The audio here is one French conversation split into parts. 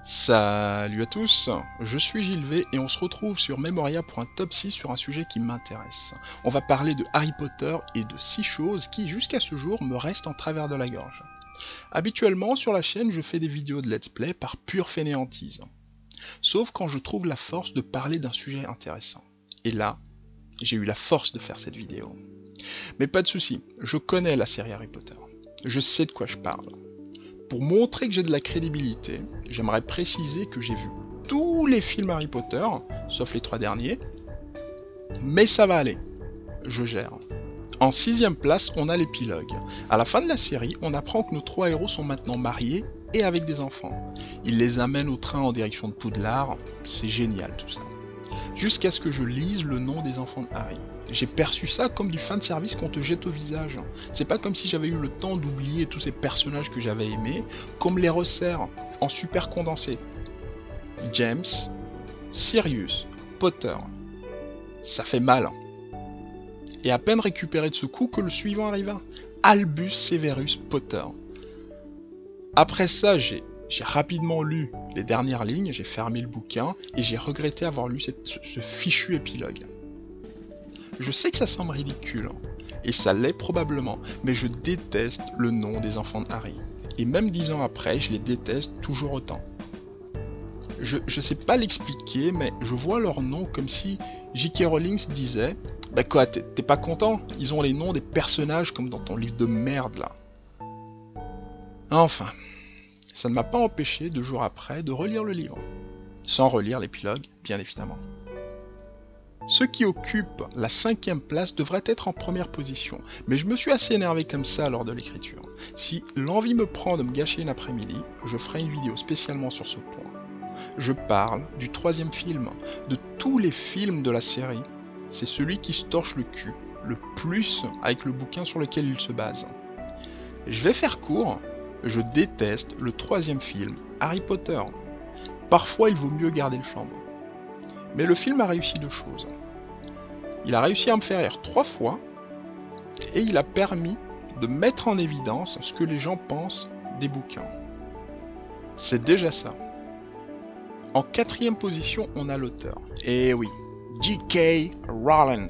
Salut à tous, je suis Gilles V et on se retrouve sur Memoria pour un top 6 sur un sujet qui m'intéresse. On va parler de Harry Potter et de 6 choses qui, jusqu'à ce jour, me restent en travers de la gorge. Habituellement, sur la chaîne, je fais des vidéos de let's play par pure fainéantise. Sauf quand je trouve la force de parler d'un sujet intéressant. Et là, j'ai eu la force de faire cette vidéo. Mais pas de souci, je connais la série Harry Potter. Je sais de quoi je parle. Pour montrer que j'ai de la crédibilité, j'aimerais préciser que j'ai vu tous les films Harry Potter, sauf les 3 derniers, mais ça va aller, je gère. En 6ème place, on a l'épilogue. À la fin de la série, on apprend que nos 3 héros sont maintenant mariés et avec des enfants. Ils les amènent au train en direction de Poudlard, c'est génial tout ça. Jusqu'à ce que je lise le nom des enfants de Harry. J'ai perçu ça comme du fanservice qu'on te jette au visage. C'est pas comme si j'avais eu le temps d'oublier tous ces personnages que j'avais aimés, qu'on me les resserre en super condensé. James, Sirius, Potter. Ça fait mal. Et à peine récupéré de ce coup que le suivant arriva. Albus Severus Potter. Après ça, j'ai rapidement lu les dernières lignes, j'ai fermé le bouquin et j'ai regretté avoir lu ce fichu épilogue. Je sais que ça semble ridicule, et ça l'est probablement, mais je déteste le nom des enfants de Harry. Et même 10 ans après, je les déteste toujours autant. Je sais pas l'expliquer, mais je vois leur nom comme si J.K. Rowling disait « Bah quoi, t'es pas content? Ils ont les noms des personnages comme dans ton livre de merde là. » Enfin, ça ne m'a pas empêché, 2 jours après, de relire le livre. Sans relire l'épilogue, bien évidemment. Ce qui occupe la 5ème place devrait être en première position, mais je me suis assez énervé comme ça lors de l'écriture. Si l'envie me prend de me gâcher une après-midi, je ferai une vidéo spécialement sur ce point. Je parle du 3e film. De tous les films de la série, c'est celui qui se torche le cul le plus avec le bouquin sur lequel il se base. Je vais faire court, je déteste le 3e film, Harry Potter. Parfois il vaut mieux garder le flambeau. Mais le film a réussi 2 choses. Il a réussi à me faire rire 3 fois, et il a permis de mettre en évidence ce que les gens pensent des bouquins. C'est déjà ça. En 4ème position, on a l'auteur. Et oui, J.K. Rowling.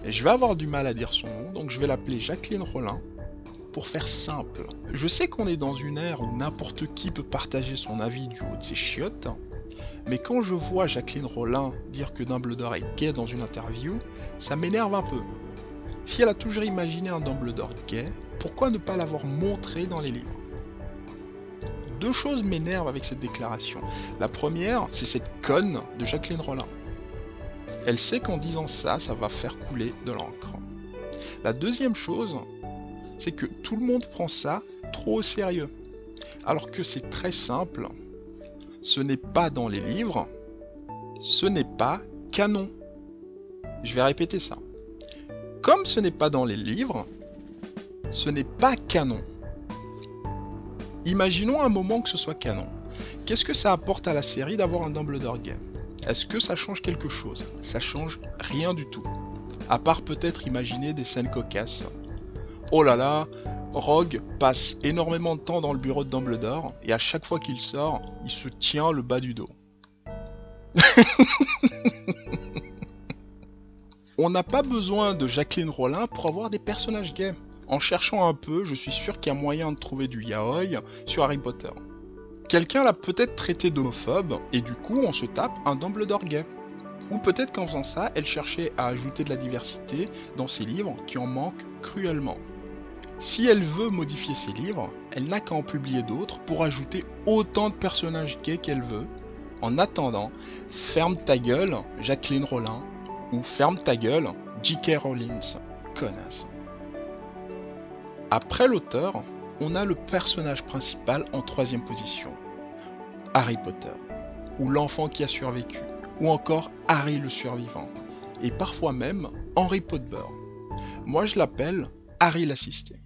Et je vais avoir du mal à dire son nom, donc je vais l'appeler Jacqueline Rowling. Pour faire simple, je sais qu'on est dans une ère où n'importe qui peut partager son avis du haut de ses chiottes, mais quand je vois Jacqueline Rowling dire que Dumbledore est gay dans une interview, ça m'énerve un peu. Si elle a toujours imaginé un Dumbledore gay, pourquoi ne pas l'avoir montré dans les livres? 2 choses m'énervent avec cette déclaration. La première, c'est cette conne de Jacqueline Rowling. Elle sait qu'en disant ça, ça va faire couler de l'encre. La deuxième chose, c'est que tout le monde prend ça trop au sérieux. Alors que c'est très simple. Ce n'est pas dans les livres, ce n'est pas canon. Je vais répéter ça. Comme ce n'est pas dans les livres, ce n'est pas canon. Imaginons un moment que ce soit canon. Qu'est-ce que ça apporte à la série d'avoir un Dumbledore gay? Est-ce que ça change quelque chose? Ça change rien du tout. À part peut-être imaginer des scènes cocasses. Oh là là, Rogue passe énormément de temps dans le bureau de Dumbledore, et à chaque fois qu'il sort, il se tient le bas du dos. On n'a pas besoin de Jacqueline Rowling pour avoir des personnages gays. En cherchant un peu, je suis sûr qu'il y a moyen de trouver du yaoi sur Harry Potter. Quelqu'un l'a peut-être traité d'homophobe, et du coup on se tape un Dumbledore gay. Ou peut-être qu'en faisant ça, elle cherchait à ajouter de la diversité dans ses livres qui en manquent cruellement. Si elle veut modifier ses livres, elle n'a qu'à en publier d'autres pour ajouter autant de personnages gays qu'elle veut. En attendant, ferme ta gueule, Jacqueline Rowling, ou ferme ta gueule, J.K. Rowling, connasse. Après l'auteur, on a le personnage principal en 3ème position, Harry Potter, ou l'enfant qui a survécu, ou encore Harry le survivant, et parfois même Henry Potter. Moi je l'appelle Harry l'assisté.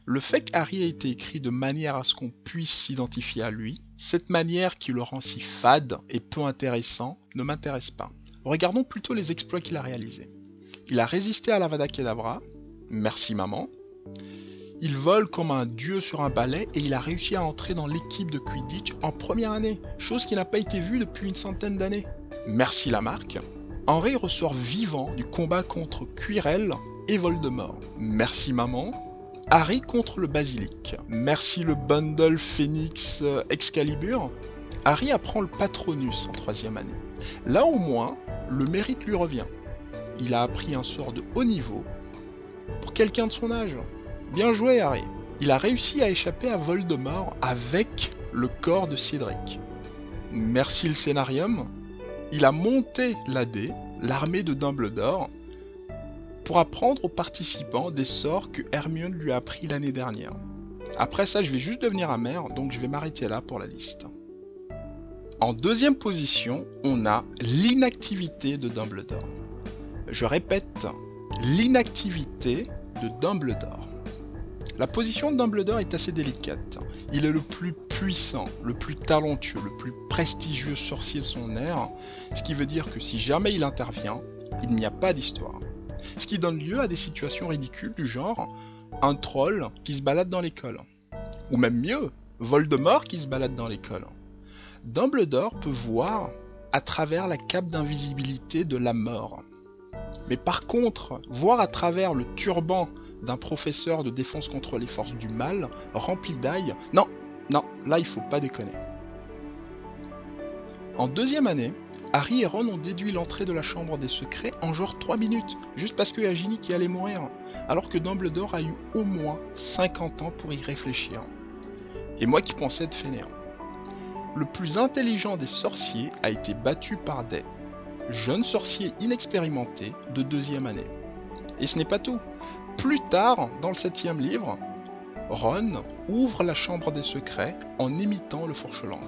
Le fait qu'Harry ait été écrit de manière à ce qu'on puisse s'identifier à lui, cette manière qui le rend si fade et peu intéressant, ne m'intéresse pas. Regardons plutôt les exploits qu'il a réalisés. Il a résisté à l'Avada Kedavra, merci maman. Il vole comme un dieu sur un balai et il a réussi à entrer dans l'équipe de Quidditch en première année, chose qui n'a pas été vue depuis une centaine d'années. Merci la marque. Harry ressort vivant du combat contre Quirrell et Voldemort. Merci maman. Harry contre le basilic. Merci le bundle Phoenix Excalibur. Harry apprend le Patronus en troisième année. Là au moins, le mérite lui revient. Il a appris un sort de haut niveau pour quelqu'un de son âge. Bien joué Harry. Il a réussi à échapper à Voldemort avec le corps de Cédric. Merci le scénarium. Il a monté l'AD, l'armée de Dumbledore, pour apprendre aux participants des sorts que Hermione lui a appris l'année dernière. Après ça, je vais juste devenir amer, donc je vais m'arrêter là pour la liste. En deuxième position, on a l'inactivité de Dumbledore. Je répète, l'inactivité de Dumbledore. La position de Dumbledore est assez délicate. Il est le plus puissant, le plus talentueux, le plus prestigieux sorcier de son ère, ce qui veut dire que si jamais il intervient, il n'y a pas d'histoire. Ce qui donne lieu à des situations ridicules du genre un troll qui se balade dans l'école. Ou même mieux, Voldemort qui se balade dans l'école. Dumbledore peut voir à travers la cape d'invisibilité de la mort. Mais par contre, voir à travers le turban d'un professeur de défense contre les forces du mal, rempli d'ail, non, là il faut pas déconner. En deuxième année, Harry et Ron ont déduit l'entrée de la chambre des secrets en genre 3 minutes, juste parce qu'il y a Ginny qui allait mourir, alors que Dumbledore a eu au moins 50 ans pour y réfléchir. Et moi qui pensais être fainéant. Le plus intelligent des sorciers a été battu par des jeunes sorciers inexpérimentés de deuxième année. Et ce n'est pas tout. Plus tard, dans le 7e livre, Ron ouvre la chambre des secrets en imitant le fourche-langue.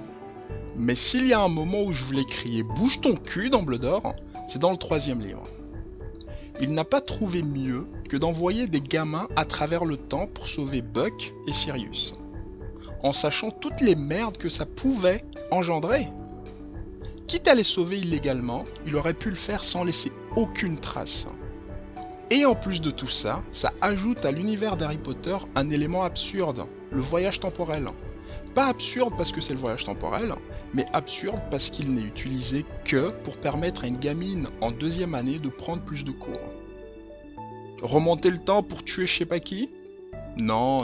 Mais s'il y a un moment où je voulais crier « Bouge ton cul, Dumbledore », c'est dans le 3e livre. Il n'a pas trouvé mieux que d'envoyer des gamins à travers le temps pour sauver Buck et Sirius, en sachant toutes les merdes que ça pouvait engendrer. Quitte à les sauver illégalement, il aurait pu le faire sans laisser aucune trace. Et en plus de tout ça, ça ajoute à l'univers d'Harry Potter un élément absurde, le voyage temporel. Pas absurde parce que c'est le voyage temporel, mais absurde parce qu'il n'est utilisé que pour permettre à une gamine en deuxième année de prendre plus de cours. Remonter le temps pour tuer je sais pas qui ? Non,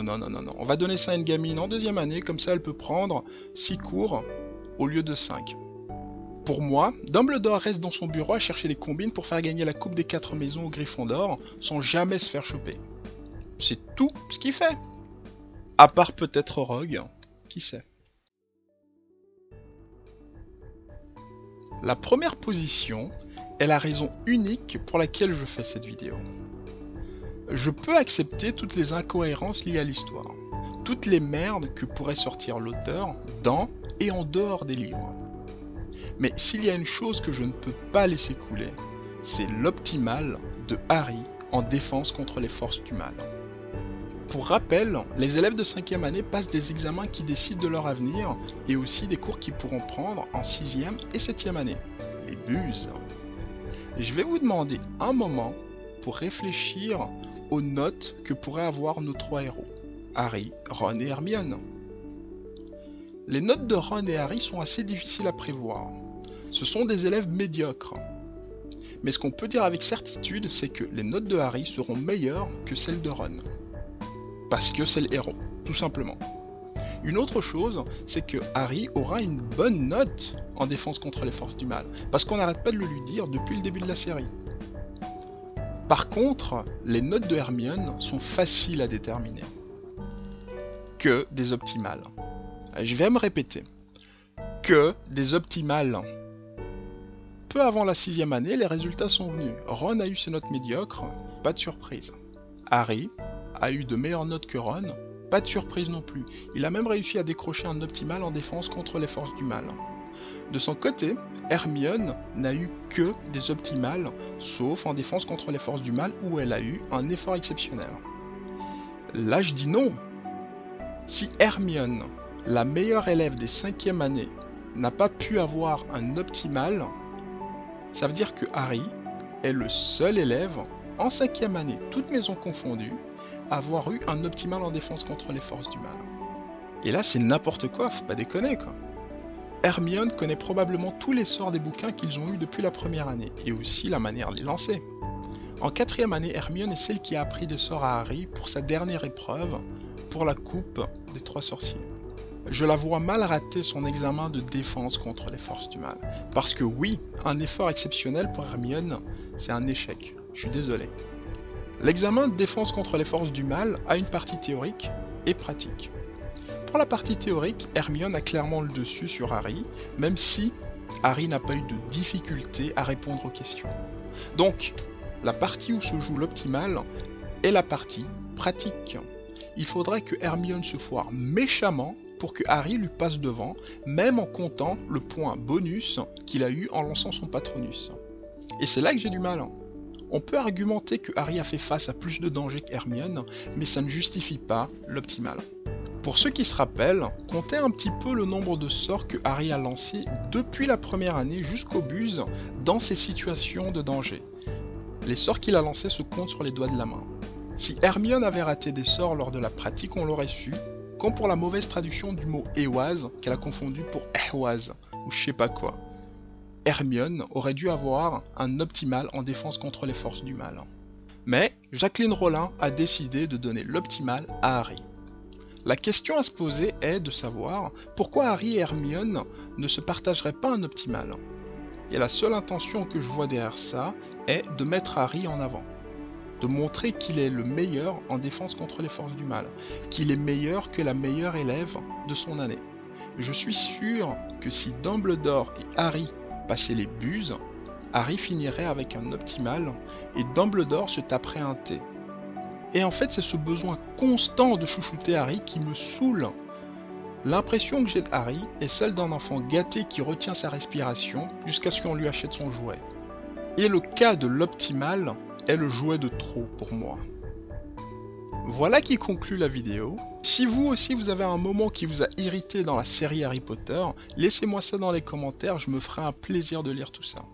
on va donner ça à une gamine en deuxième année, comme ça elle peut prendre 6 cours au lieu de 5. Pour moi, Dumbledore reste dans son bureau à chercher des combines pour faire gagner la coupe des 4 maisons au Gryffondor sans jamais se faire choper. C'est tout ce qu'il fait. À part peut-être Rogue, qui sait. La première position est la raison unique pour laquelle je fais cette vidéo. Je peux accepter toutes les incohérences liées à l'histoire, toutes les merdes que pourrait sortir l'auteur dans et en dehors des livres. Mais s'il y a une chose que je ne peux pas laisser couler, c'est l'optimal de Harry en défense contre les forces du mal. Pour rappel, les élèves de 5e année passent des examens qui décident de leur avenir et aussi des cours qu'ils pourront prendre en 6e et 7e année. Les buses. Je vais vous demander un moment pour réfléchir aux notes que pourraient avoir nos 3 héros, Harry, Ron et Hermione. Les notes de Ron et Harry sont assez difficiles à prévoir. Ce sont des élèves médiocres. Mais ce qu'on peut dire avec certitude, c'est que les notes de Harry seront meilleures que celles de Ron. Parce que c'est le héros, tout simplement. Une autre chose, c'est que Harry aura une bonne note en défense contre les forces du mal. Parce qu'on n'arrête pas de le lui dire depuis le début de la série. Par contre, les notes de Hermione sont faciles à déterminer. Que des optimales. Je vais me répéter. Que des optimales. Peu avant la 6e année, les résultats sont venus. Ron a eu ses notes médiocres, pas de surprise. Harry a eu de meilleures notes que Ron, pas de surprise non plus. Il a même réussi à décrocher un optimal en défense contre les forces du mal. De son côté, Hermione n'a eu que des optimales, sauf en défense contre les forces du mal où elle a eu un effort exceptionnel. Là je dis non. Si Hermione, la meilleure élève des 5e années, n'a pas pu avoir un optimal, ça veut dire que Harry est le seul élève, en 5e année, toutes maisons confondues, avoir eu un optimal en défense contre les forces du mal. Et là, c'est n'importe quoi, faut pas déconner quoi. Hermione connaît probablement tous les sorts des bouquins qu'ils ont eus depuis la première année, et aussi la manière de les lancer. En 4e année, Hermione est celle qui a appris des sorts à Harry pour sa dernière épreuve, pour la coupe des 3 sorciers. Je la vois mal rater son examen de défense contre les forces du mal. Parce que oui, un effort exceptionnel pour Hermione, c'est un échec. Je suis désolé. L'examen de défense contre les forces du mal a une partie théorique et pratique. Pour la partie théorique, Hermione a clairement le dessus sur Harry, même si Harry n'a pas eu de difficulté à répondre aux questions. Donc, la partie où se joue l'optimal est la partie pratique. Il faudrait que Hermione se foire méchamment pour que Harry lui passe devant, même en comptant le point bonus qu'il a eu en lançant son Patronus. Et c'est là que j'ai du mal. On peut argumenter que Harry a fait face à plus de dangers qu'Hermione, mais ça ne justifie pas l'optimal. Pour ceux qui se rappellent, comptez un petit peu le nombre de sorts que Harry a lancés depuis la première année jusqu'au buse dans ces situations de danger. Les sorts qu'il a lancés se comptent sur les doigts de la main. Si Hermione avait raté des sorts lors de la pratique, on l'aurait su, comme pour la mauvaise traduction du mot Ehwaz, qu'elle a confondu pour Ehwaz, ou je sais pas quoi. Hermione aurait dû avoir un optimal en défense contre les forces du mal. Mais Jacqueline Rowling a décidé de donner l'optimal à Harry. La question à se poser est de savoir pourquoi Harry et Hermione ne se partageraient pas un optimal. Et la seule intention que je vois derrière ça est de mettre Harry en avant. De montrer qu'il est le meilleur en défense contre les forces du mal, qu'il est meilleur que la meilleure élève de son année. Je suis sûr que si Dumbledore et Harry passaient les buses, Harry finirait avec un optimal et Dumbledore se taperait un T. Et en fait, c'est ce besoin constant de chouchouter Harry qui me saoule. L'impression que j'ai de Harry est celle d'un enfant gâté qui retient sa respiration jusqu'à ce qu'on lui achète son jouet. Et le cas de l'optimal est le jouet de trop pour moi. Voilà qui conclut la vidéo. Si vous aussi vous avez un moment qui vous a irrité dans la série Harry Potter, laissez-moi ça dans les commentaires, je me ferai un plaisir de lire tout ça.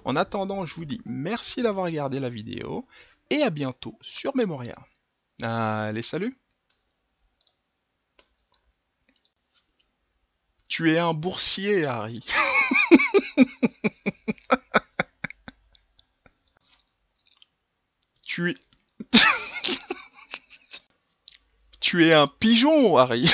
En attendant, je vous dis merci d'avoir regardé la vidéo et à bientôt sur Memoria. Allez, salut! Tu es un boursier, Harry. Tu es... Tu es un pigeon, Harry.